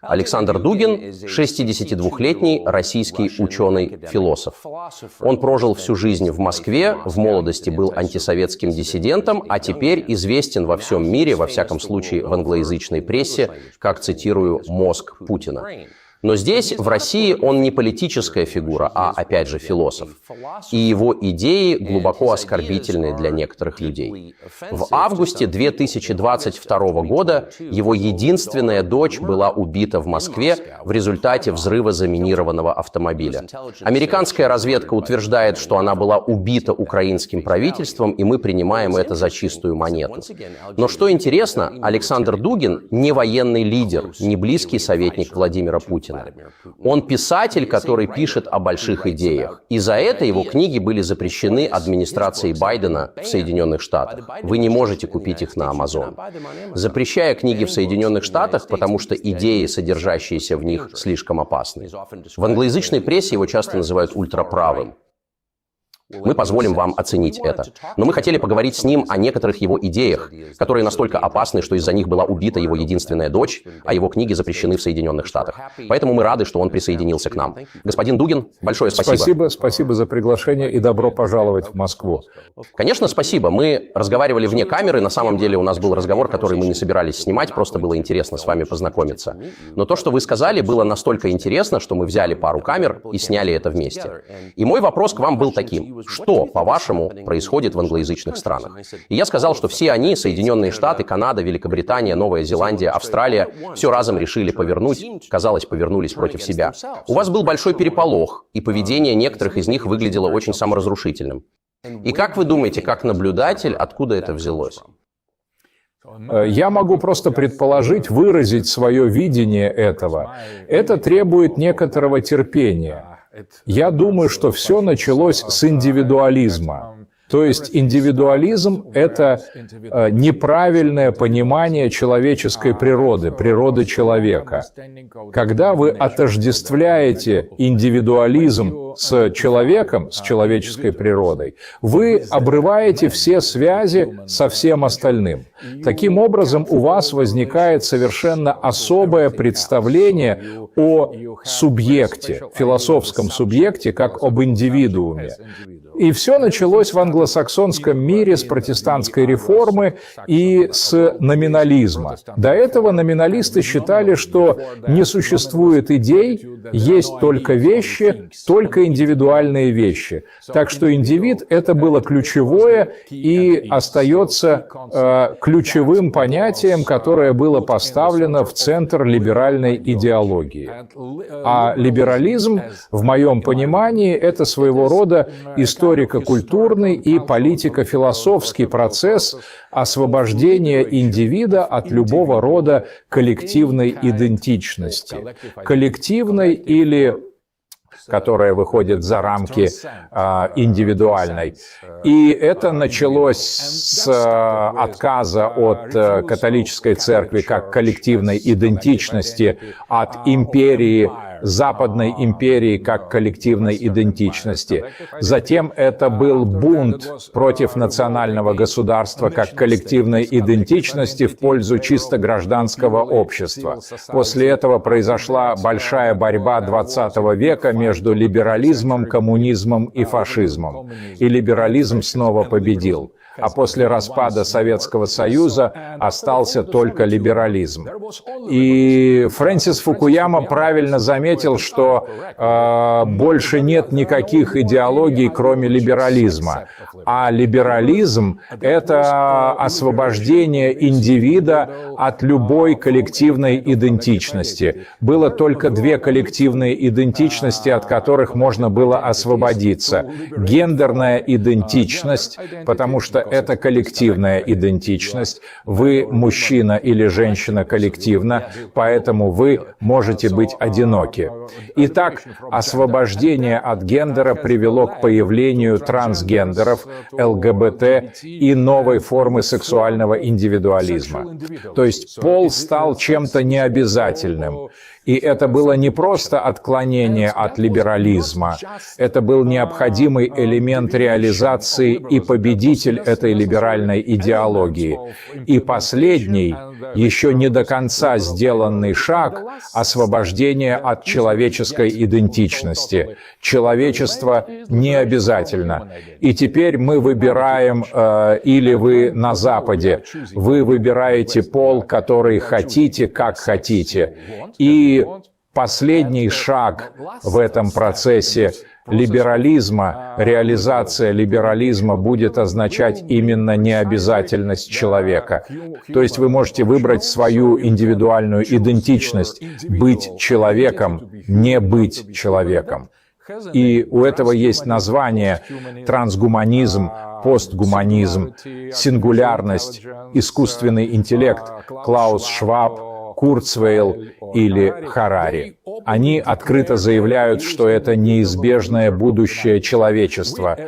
Александр Дугин – 62-летний российский ученый-философ. Он прожил всю жизнь в Москве, в молодости был антисоветским диссидентом, а теперь известен во всем мире, во всяком случае в англоязычной прессе, как, цитирую, «мозг Путина». Но здесь, в России, он не политическая фигура, а, опять же, философ. И его идеи глубоко оскорбительны для некоторых людей. В августе 2022 года его единственная дочь была убита в Москве в результате взрыва заминированного автомобиля. Американская разведка утверждает, что она была убита украинским правительством, и мы принимаем это за чистую монету. Но что интересно, Александр Дугин не военный лидер, не близкий советник Владимира Путина. Он писатель, который пишет о больших идеях. И за это его книги были запрещены администрацией Байдена в Соединенных Штатах. Вы не можете купить их на Amazon. Запрещая книги в Соединенных Штатах, потому что идеи, содержащиеся в них, слишком опасны. В англоязычной прессе его часто называют ультраправым. Мы позволим вам оценить это. Но мы хотели поговорить с ним о некоторых его идеях, которые настолько опасны, что из-за них была убита его единственная дочь, а его книги запрещены в Соединенных Штатах. Поэтому мы рады, что он присоединился к нам. Господин Дугин, большое спасибо. Спасибо за приглашение и добро пожаловать в Москву. Конечно, спасибо. Мы разговаривали вне камеры. На самом деле у нас был разговор, который мы не собирались снимать, просто было интересно с вами познакомиться. Но то, что вы сказали, было настолько интересно, что мы взяли пару камер и сняли это вместе. И мой вопрос к вам был таким. Что, по-вашему, происходит в англоязычных странах? И я сказал, что все они, Соединенные Штаты, Канада, Великобритания, Новая Зеландия, Австралия, все разом решили повернуть, казалось, повернулись против себя. У вас был большой переполох, и поведение некоторых из них выглядело очень саморазрушительным. И как вы думаете, как наблюдатель, откуда это взялось? Я могу просто предположить, выразить свое видение этого. Это требует некоторого терпения. Я думаю, что все началось с индивидуализма. То есть индивидуализм – это неправильное понимание человеческой природы, природы человека. Когда вы отождествляете индивидуализм с человеком, с человеческой природой, вы обрываете все связи со всем остальным. Таким образом, у вас возникает совершенно особое представление о субъекте, философском субъекте, как об индивидууме. И все началось в англосаксонском мире с протестантской реформы и с номинализма. До этого номиналисты считали, что не существует идей, есть только вещи, только индивидуальные вещи. Так что индивид – это было ключевое и остается ключевым понятием, которое было поставлено в центр либеральной идеологии. А либерализм, в моем понимании, это своего рода историко-культурный и политико-философский процесс освобождения индивида от любого рода коллективной идентичности. Коллективной или которая выходит за рамки индивидуальной. И это началось с отказа от католической церкви как коллективной идентичности, от империи, Западной империи как коллективной идентичности. Затем это был бунт против национального государства как коллективной идентичности в пользу чисто гражданского общества. После этого произошла большая борьба XX века между либерализмом, коммунизмом и фашизмом. И либерализм снова победил. А после распада Советского Союза остался только либерализм. И Фрэнсис Фукуяма правильно заметил, что больше нет никаких идеологий, кроме либерализма. А либерализм – это освобождение индивида от любой коллективной идентичности. Было только две коллективные идентичности, от которых можно было освободиться. Гендерная идентичность, потому что это коллективная идентичность. Вы мужчина или женщина коллективно, поэтому вы можете быть одиноки. Итак, освобождение от гендера привело к появлению трансгендеров, ЛГБТ и новой формы сексуального индивидуализма. То есть пол стал чем-то необязательным. И это было не просто отклонение от либерализма, это был необходимый элемент реализации, и победитель этой либеральной идеологии. И последний, еще не до конца сделанный шаг – освобождение от человеческой идентичности. Человечество не обязательно. И теперь мы выбираем, или вы на Западе, вы выбираете пол, который хотите, как хотите. И последний шаг в этом процессе либерализма, реализация либерализма будет означать именно необязательность человека. То есть вы можете выбрать свою индивидуальную идентичность, быть человеком, не быть человеком. И у этого есть название: трансгуманизм, постгуманизм, сингулярность, искусственный интеллект, Клаус Шваб, Курцвейл или Харари. Они открыто заявляют, что это неизбежное будущее человечества.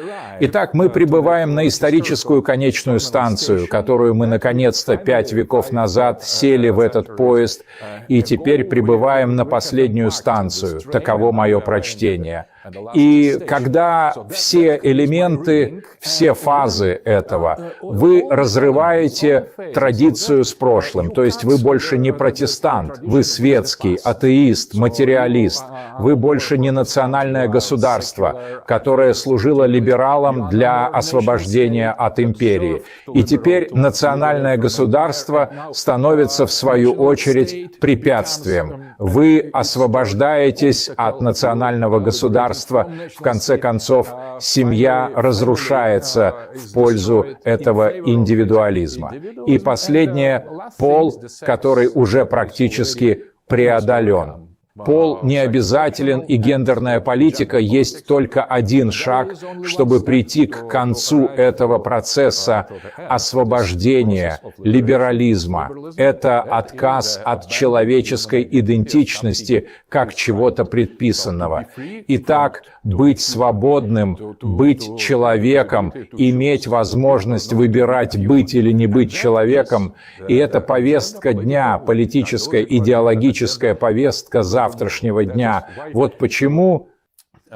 Итак, мы прибываем на историческую конечную станцию, которую мы, наконец-то, 5 веков назад сели в этот поезд, и теперь прибываем на последнюю станцию. Таково мое прочтение. И когда все элементы, все фазы этого, вы разрываете традицию с прошлым, то есть вы больше не протестант, вы светский, атеист, материалист, вы больше не национальное государство, которое служило либералам для освобождения от империи. И теперь национальное государство становится, в свою очередь, препятствием. Вы освобождаетесь от национального государства. В конце концов, семья разрушается в пользу этого индивидуализма. И последнее – пол, который уже практически преодолен. Пол не обязателен, и гендерная политика есть только один шаг, чтобы прийти к концу этого процесса освобождения, либерализма. Это отказ от человеческой идентичности как чего-то предписанного. Итак, быть свободным, быть человеком, иметь возможность выбирать, быть или не быть человеком, и это повестка дня, политическая, идеологическая повестка завтрашнего дня. Вот почему,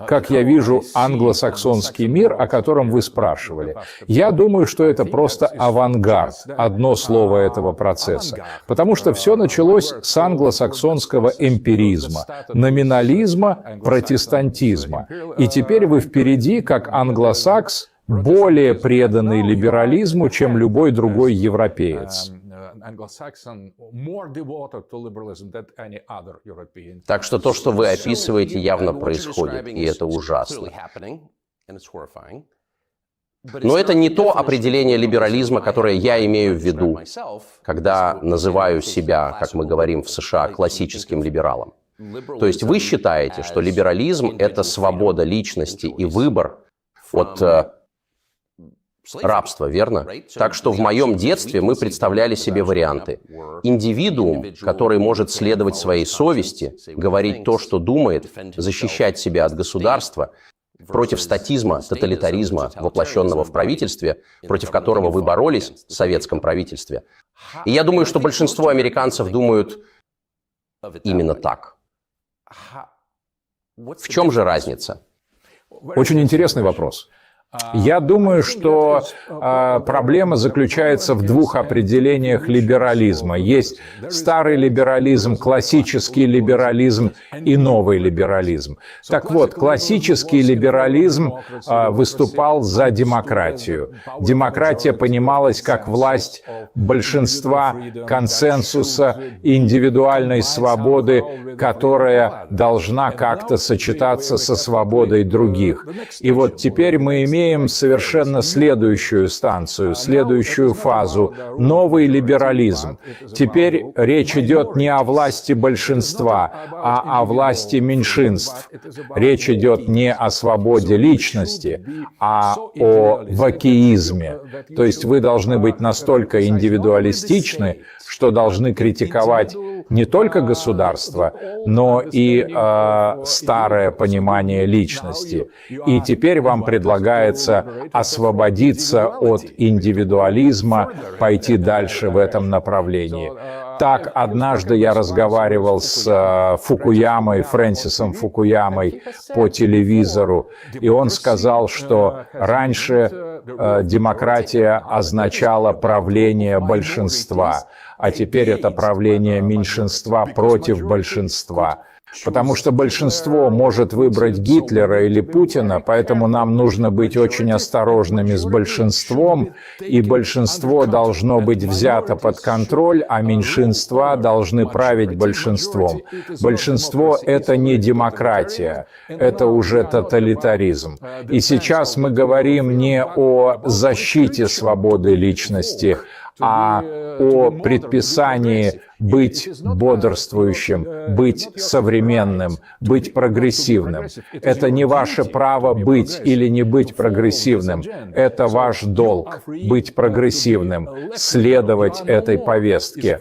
как я вижу, англосаксонский мир, о котором вы спрашивали, я думаю, что это просто авангард, одно слово этого процесса. Потому что все началось с англосаксонского эмпиризма, номинализма, протестантизма. И теперь вы впереди, как англосакс, более преданный либерализму, чем любой другой европеец. Так что то, что вы описываете, явно происходит, и это ужасно. Но это не то определение либерализма, которое я имею в виду, когда называю себя, как мы говорим в США, классическим либералом. То есть вы считаете, что либерализм – это свобода личности и выбор от рабства, верно? Так что в моем детстве мы представляли себе варианты. Индивидуум, который может следовать своей совести, говорить то, что думает, защищать себя от государства, против статизма, тоталитаризма, воплощенного в правительстве, против которого вы боролись в советском правительстве. И я думаю, что большинство американцев думают именно так. В чем же разница? Очень интересный вопрос. Я думаю, что проблема заключается в двух определениях либерализма. Есть старый либерализм, классический либерализм и новый либерализм. Так вот, классический либерализм выступал за демократию. Демократия понималась как власть большинства, консенсуса, индивидуальной свободы, которая должна как-то сочетаться со свободой других. И вот теперь мы имеем совершенно следующую станцию, следующую фазу – новый либерализм. Теперь речь идет не о власти большинства, а о власти меньшинств. Речь идет не о свободе личности, а о вакеизме. То есть вы должны быть настолько индивидуалистичны, что должны критиковать не только государство, но и старое понимание личности. И теперь вам предлагается освободиться от индивидуализма, пойти дальше в этом направлении. Так, однажды я разговаривал с Фукуямой, Фрэнсисом Фукуямой по телевизору, и он сказал, что раньше демократия означала правление большинства, а теперь это правление меньшинства против большинства. Потому что большинство может выбрать Гитлера или Путина, поэтому нам нужно быть очень осторожными с большинством, и большинство должно быть взято под контроль, а меньшинства должны править большинством. Большинство — это не демократия, это уже тоталитаризм. И сейчас мы говорим не о защите свободы личности, а о предписании быть бодрствующим, быть современным, быть прогрессивным. Это не ваше право быть или не быть прогрессивным. Это ваш долг — быть прогрессивным, следовать этой повестке.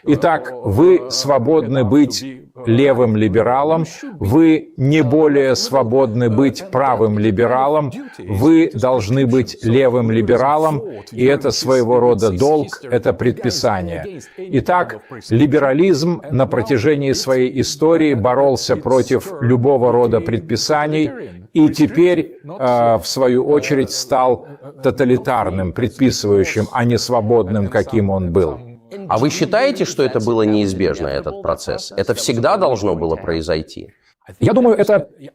Итак, вы свободны быть левым либералом, вы не более свободны быть правым либералом, вы должны быть левым либералом, и это своего рода долг, это предписание. Итак, либерализм на протяжении своей истории боролся против любого рода предписаний и теперь, в свою очередь, стал тоталитарным, предписывающим, а не свободным, каким он был. А вы считаете, что это было неизбежно, этот процесс? Это всегда должно было произойти? Я думаю,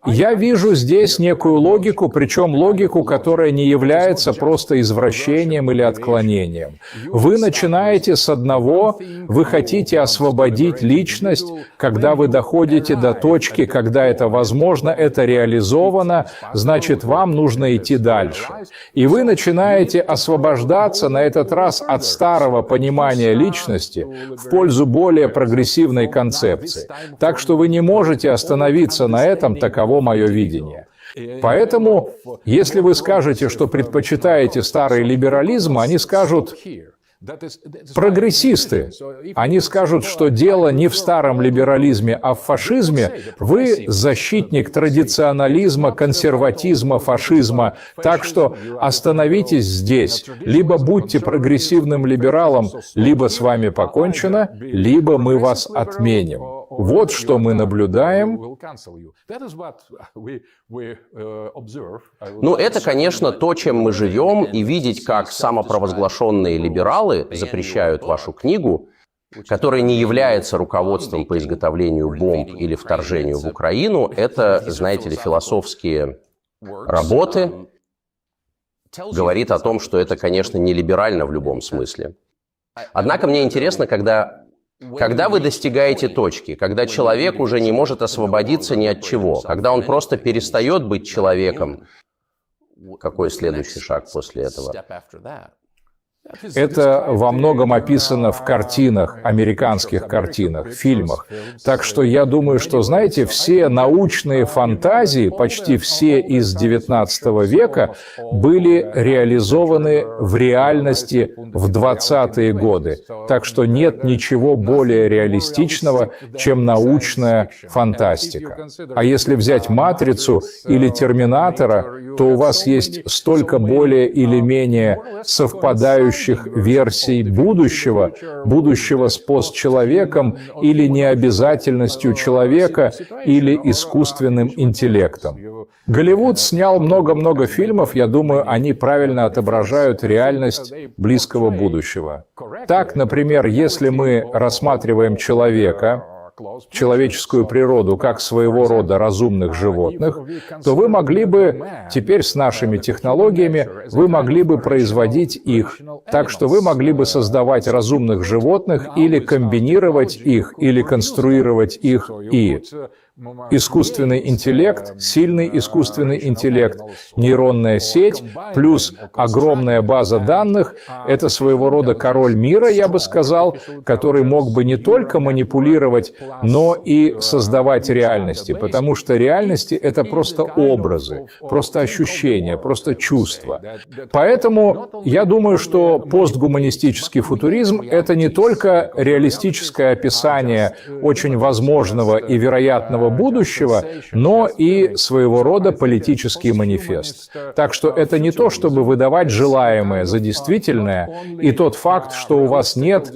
я вижу здесь некую логику, причем логику, которая не является просто извращением или отклонением. Вы начинаете с одного, вы хотите освободить личность, когда вы доходите до точки, когда это возможно, это реализовано, значит, вам нужно идти дальше. И вы начинаете освобождаться на этот раз от старого понимания личности в пользу более прогрессивной концепции. Так что вы не можете остановиться на этом, таково мое видение. Поэтому, если вы скажете, что предпочитаете старый либерализм, они скажут: прогрессисты. Они скажут, что дело не в старом либерализме, а в фашизме. Вы защитник традиционализма, консерватизма, фашизма. Так что остановитесь здесь. Либо будьте прогрессивным либералом, либо с вами покончено, либо мы вас отменим. Вот что мы наблюдаем. Ну, это, конечно, то, чем мы живем, и видеть, как самопровозглашенные либералы запрещают вашу книгу, которая не является руководством по изготовлению бомб или вторжению в Украину, это, знаете ли, философские работы, говорит о том, что это, конечно, не либерально в любом смысле. Однако мне интересно, когда вы достигаете точки, когда человек уже не может освободиться ни от чего, когда он просто перестает быть человеком, какой следующий шаг после этого? Это во многом описано в картинах, американских картинах, фильмах. Так что я думаю, что, знаете, все научные фантазии, почти все из XIX века, были реализованы в реальности в 20-е годы. Так что нет ничего более реалистичного, чем научная фантастика. А если взять «Матрицу» или «Терминатора», то у вас есть столько более или менее совпадающих версий будущего с постчеловеком или необязательностью человека или искусственным интеллектом. Голливуд снял много-много фильмов, я думаю, они правильно отображают реальность близкого будущего. Так, например, если мы рассматриваем человеческую природу как своего рода разумных животных, то вы могли бы, теперь с нашими технологиями, вы могли бы производить их, так что вы могли бы создавать разумных животных или комбинировать их, или конструировать их и искусственный интеллект, сильный искусственный интеллект, нейронная сеть, плюс огромная база данных — это своего рода король мира, я бы сказал, который мог бы не только манипулировать, но и создавать реальности, потому что реальности — это просто образы, просто ощущения, просто чувства. Поэтому я думаю, что постгуманистический футуризм — это не только реалистическое описание очень возможного и вероятного традиционного будущего, но и своего рода политический манифест. Так что это не то, чтобы выдавать желаемое за действительное, и тот факт, что у вас нет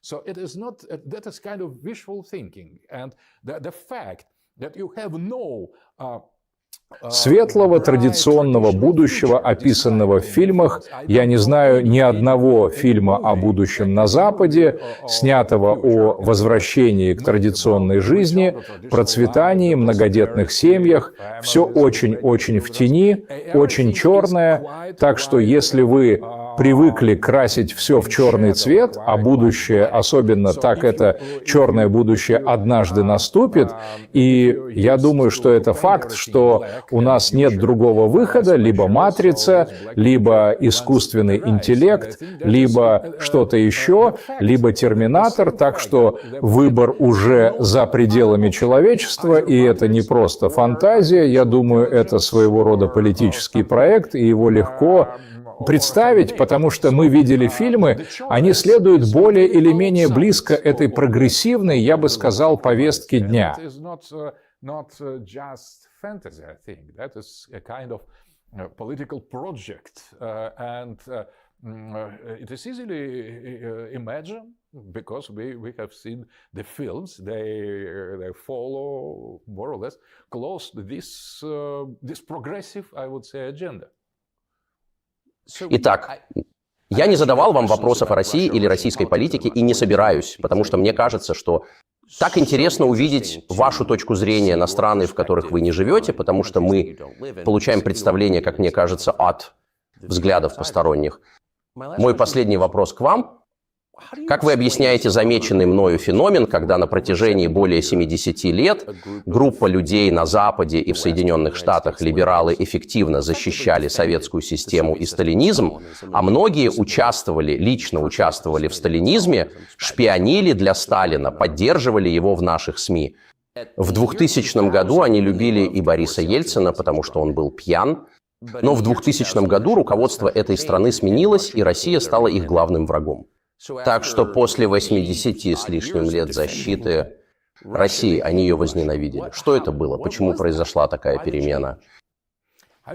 So it is not, that is kind of wishful thinking. And the fact that you have no светлого традиционного будущего, описанного в фильмах. Я не знаю ни одного фильма о будущем на Западе, снятого о возвращении к традиционной жизни, процветании, многодетных семьях. Все очень-очень в тени, очень черное. Так что если вы привыкли красить все в черный цвет, а будущее, особенно так это черное будущее, однажды наступит, и я думаю, что это факт, что у нас нет другого выхода, либо матрица, либо искусственный интеллект, либо что-то еще, либо терминатор, так что выбор уже за пределами человечества, и это не просто фантазия, я думаю, это своего рода политический проект, и его легко представить, потому что мы видели фильмы, они следуют более или менее близко этой прогрессивной, я бы сказал, повестке дня. Fantasy, I think. That is a kind of political project. It is easily imagined because we have seen the films. They follow more or less close to this progressive, I would say, agenda. Итак, я не задавал вам вопросов о России или российской политике и не собираюсь, потому что мне кажется, что так интересно увидеть вашу точку зрения на страны, в которых вы не живете, потому что мы получаем представление, как мне кажется, от взглядов посторонних. Мой последний вопрос к вам. Как вы объясняете замеченный мною феномен, когда на протяжении более 70 лет группа людей на Западе и в Соединенных Штатах, либералы, эффективно защищали советскую систему и сталинизм, а многие лично участвовали в сталинизме, шпионили для Сталина, поддерживали его в наших СМИ. В 2000 году они любили и Бориса Ельцина, потому что он был пьян, но в 2000 году руководство этой страны сменилось, и Россия стала их главным врагом. Так что после 80 с лишним лет защиты России они ее возненавидели. Что это было? Почему произошла такая перемена?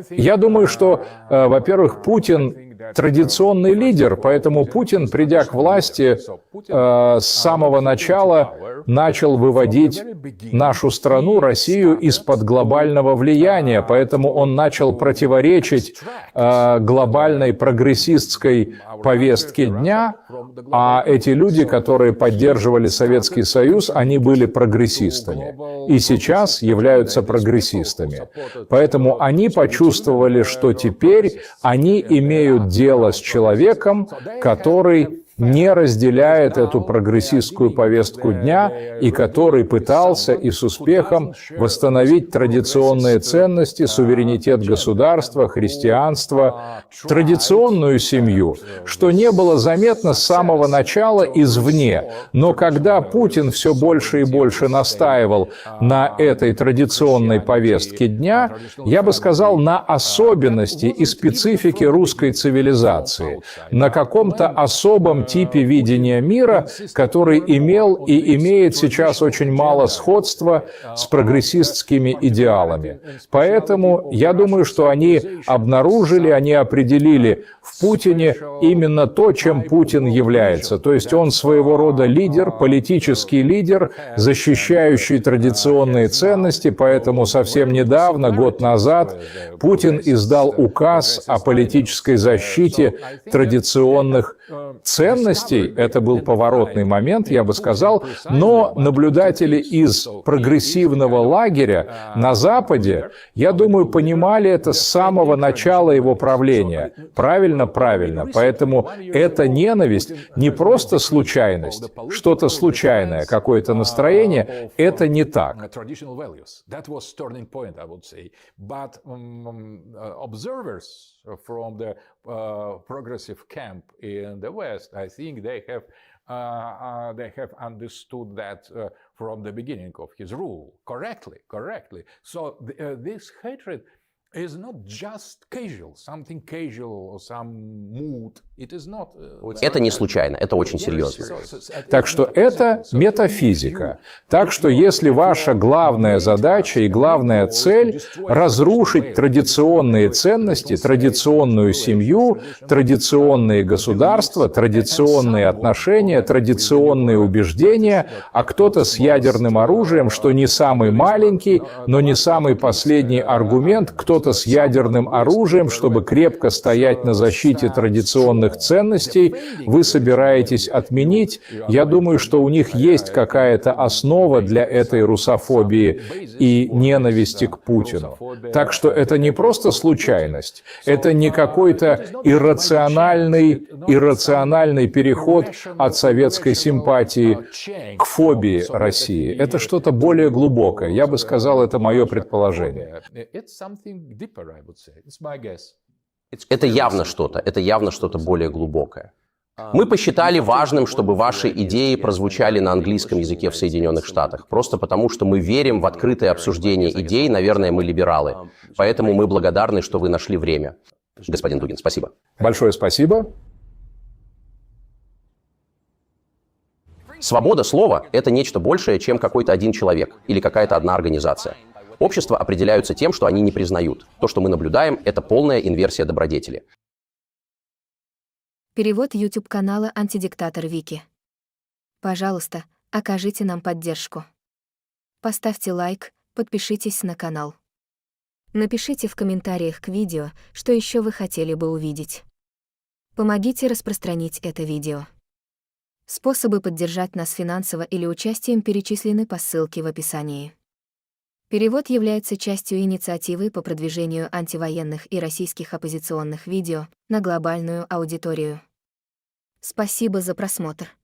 Я думаю, что, во-первых, Путин традиционный лидер, поэтому Путин, придя к власти, с самого начала начал выводить нашу страну, Россию, из-под глобального влияния, поэтому он начал противоречить глобальной прогрессистской повестке дня, а эти люди, которые поддерживали Советский Союз, они были прогрессистами и сейчас являются прогрессистами. Поэтому они почувствовали, что теперь они имеют дело с человеком, который не разделяет эту прогрессистскую повестку дня и который пытался и с успехом восстановить традиционные ценности, суверенитет государства, христианство, традиционную семью, что не было заметно с самого начала извне. Но когда Путин все больше и больше настаивал на этой традиционной повестке дня, я бы сказал, на особенности и специфике русской цивилизации, на каком-то особом типе видения мира, который имел и имеет сейчас очень мало сходства с прогрессистскими идеалами. Поэтому я думаю, что они обнаружили, они определили в Путине именно то, чем Путин является. То есть он своего рода лидер, политический лидер, защищающий традиционные ценности, поэтому совсем недавно, год назад, Путин издал указ о политической защите традиционных ценностей. Это был поворотный момент, я бы сказал, но наблюдатели из прогрессивного лагеря на Западе, я думаю, понимали это с самого начала его правления. Правильно? Правильно. Поэтому эта ненависть не просто случайность, что-то случайное, какое-то настроение, это не так. From the progressive camp in the West, I think they have understood that from the beginning of his rule correctly. So this hatred Это не случайно, это очень серьезно. Так что это метафизика. Так что если ваша главная задача и главная цель — разрушить традиционные ценности, традиционную семью, традиционные государства, традиционные отношения, традиционные убеждения, а кто-то с ядерным оружием, что не самый маленький, но не самый последний аргумент, кто-то с ядерным оружием, чтобы крепко стоять на защите традиционных ценностей, вы собираетесь отменить, я думаю, что у них есть какая-то основа для этой русофобии и ненависти к Путину. Так что это не просто случайность, это не какой-то иррациональный переход от советской симпатии к фобии России. Это что-то более глубокое. Я бы сказал, это мое предположение. Это явно что-то более глубокое. Мы посчитали важным, чтобы ваши идеи прозвучали на английском языке в Соединенных Штатах, просто потому что мы верим в открытое обсуждение идей, наверное, мы либералы. Поэтому мы благодарны, что вы нашли время. Господин Дугин, спасибо. Большое спасибо. Свобода слова – это нечто большее, чем какой-то один человек или какая-то одна организация. Общества определяются тем, что они не признают. То, что мы наблюдаем, это полная инверсия добродетели. Перевод YouTube-канала «Антидиктатор Вики». Пожалуйста, окажите нам поддержку. Поставьте лайк, подпишитесь на канал. Напишите в комментариях к видео, что еще вы хотели бы увидеть. Помогите распространить это видео. Способы поддержать нас финансово или участием перечислены по ссылке в описании. Перевод является частью инициативы по продвижению антивоенных и российских оппозиционных видео на глобальную аудиторию. Спасибо за просмотр.